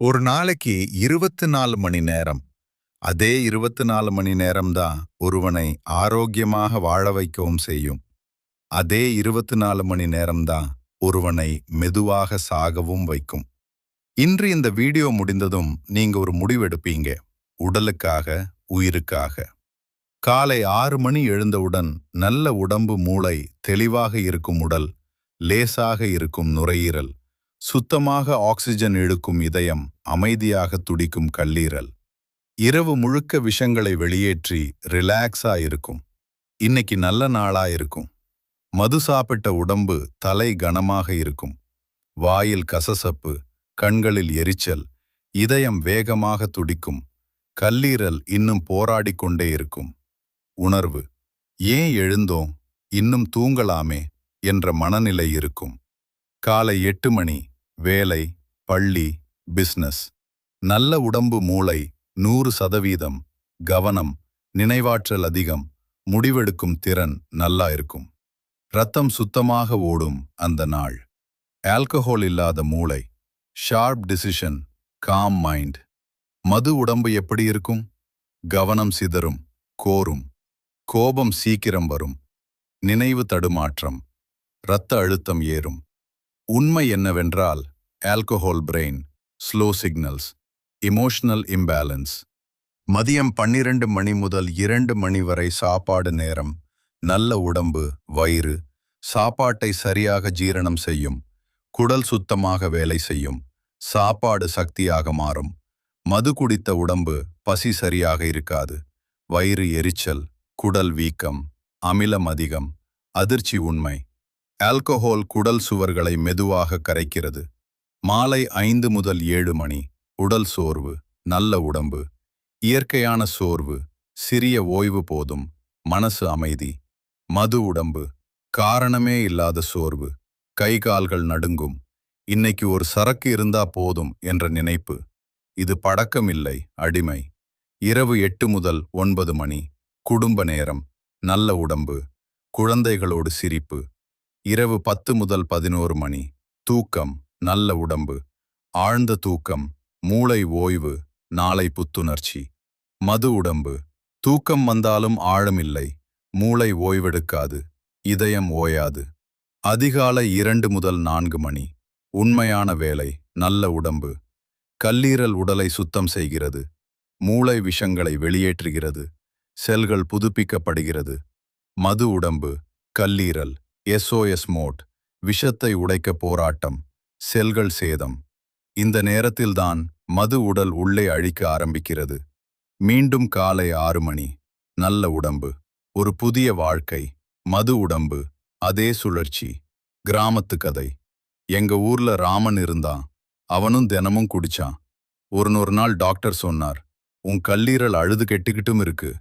ஒரு நாளைக்கு 24 மணி நேரம். அதே 24 மணி நேரம் தான் ஒருவனை ஆரோக்கியமாக வாழ வைக்கவும் செய்யும். அதே 24 மணி நேரம் தான் ஒருவனை மெதுவாக சாகவும் வைக்கும். இன்று இந்த வீடியோ முடிந்ததும் நீங்க ஒரு முடிவெடுப்பீங்க. உடலுக்காக, உயிருக்காக. காலை 6 மணி எழுந்தவுடன் நல்ல உடம்பு, மூளை, தெளிவாக இருக்கும் உடல், லேசாக இருக்கும் நுரையீரல், சுத்தமாக ஆக்சிஜன் இழுக்கும் இதயம், அமைதியாக துடிக்கும் கல்லீரல். இரவு முழுக்க விஷங்களை வெளியேற்றி ரிலாக்ஸா இருக்கும். இன்னைக்கு நல்ல நாளா இருக்கும். மது சாப்பிட்ட உடம்பு, தலை கனமாக இருக்கும். வாயில் கசசப்பு, கண்களில் எரிச்சல், இதயம் வேகமாக துடிக்கும். கல்லீரல் இன்னும் போராடிக் கொண்டே இருக்கும். உணர்வு, ஏன் எழுந்தோம், இன்னும் தூங்கலாமே என்ற மனநிலை இருக்கும். காலை 8 மணி, வேலை, பள்ளி, பிசினஸ். நல்ல உடம்பு, மூளை 100%, கவனம், நினைவாற்றல் அதிகம், முடிவெடுக்கும் திறன் நல்லா இருக்கும். ரத்தம் சுத்தமாக ஓடும் அந்த நாள். ஆல்கஹால் இல்லாத மூளை, ஷார்ப் டிசிஷன், காம் மைண்ட். மது உடம்பு எப்படி இருக்கும்? கவனம் சிதறும், கோரும், கோபம் சீக்கிரம் வரும், நினைவு தடுமாற்றம், இரத்த அழுத்தம் ஏறும். உண்மை என்னவென்றால், alcohol brain, slow signals, emotional imbalance. மதியம் 12 மணி முதல் 2 மணி வரை சாப்பாடு நேரம். நல்ல உடம்பு, வயிறு, சாப்பாட்டை சரியாக ஜீரணம் செய்யும். குடல் சுத்தமாக வேலை செய்யும். சாப்பாடு சக்தியாக மாறும். மது குடித்த உடம்பு, பசி சரியாக இருக்காது. வயிறு எரிச்சல், குடல் வீக்கம், அமிலம் அதிகம், அதிர்ச்சி. உண்மை, ஆல்கஹால் குடல் சுவர்களை மெதுவாக கரைக்கிறது. மாலை 5 முதல் 7 மணி, உடல் சோர்வு, நல்ல உடம்பு, இயற்கையான சோர்வு, சிறிய ஓய்வு போதும், மனசு அமைதி. மது உடம்பு, காரணமே இல்லாத சோர்வு, கை கால்கள் நடுங்கும், இன்னைக்கு ஒரு சரக்கு இருந்தா போதும் என்ற நினைப்பு. இது பழக்கம் இல்லை, அடிமை. இரவு 8 முதல் 9 மணி, குடும்ப நேரம், நல்ல உடம்பு, குழந்தைகளோடு சிரிப்பு. இரவு 10 முதல் 11 மணி, தூக்கம், நல்ல உடம்பு, ஆழ்ந்த தூக்கம், மூளை ஓய்வு, நாளை புத்துணர்ச்சி. மது உடம்பு, தூக்கம் வந்தாலும் ஆழமில்லை, மூளை ஓய்வெடுக்காது, இதயம் ஓயாது. அதிகாலை 2 முதல் 4 மணி, உண்மையான வேலை, நல்ல உடம்பு, கல்லீரல் உடலை சுத்தம் செய்கிறது, மூளை விஷங்களை வெளியேற்றுகிறது, செல்கள் புதுப்பிக்கப்படுகிறது. மது உடம்பு, கல்லீரல், எஸ்ஓஎஸ் மோட், விஷத்தை உடைக்க போராட்டம், செல்கள் சேதம். இந்த நேரத்தில்தான் மது உடல் உள்ளே அழிக்க ஆரம்பிக்கிறது. மீண்டும் காலை 6 மணி, நல்ல உடம்பு, ஒரு புதிய வாழ்க்கை. மது உடம்பு, அதே சுழற்சி. கிராமத்து கதை. எங்க ஊர்ல ராமன் இருந்தான். அவனும் தினமும் குடிச்சான். ஒரு நாள் டாக்டர் சொன்னார், உன் கல்லீரல் அழுது கெட்டுக்கிட்டும் இருக்கு.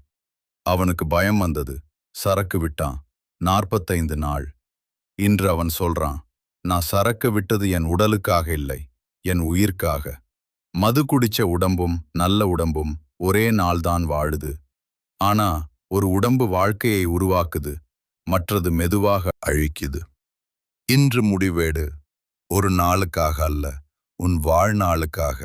அவனுக்கு பயம் வந்தது. சரக்கு விட்டான். 45 நாள். இன்று அவன் சொல்றான், நான் சரக்கு விட்டது என் உடலுக்காக இல்லை, என் உயிர்க்காக. மது குடிச்ச உடம்பும் நல்ல உடம்பும் ஒரே நாள்தான் வாழுது. ஆனா ஒரு உடம்பு வாழ்க்கையை உருவாக்குது, மற்றது மெதுவாக அழிக்குது. இன்று முடிவேடு. ஒரு நாளுக்காக அல்ல, உன் வாழ்நாளுக்காக.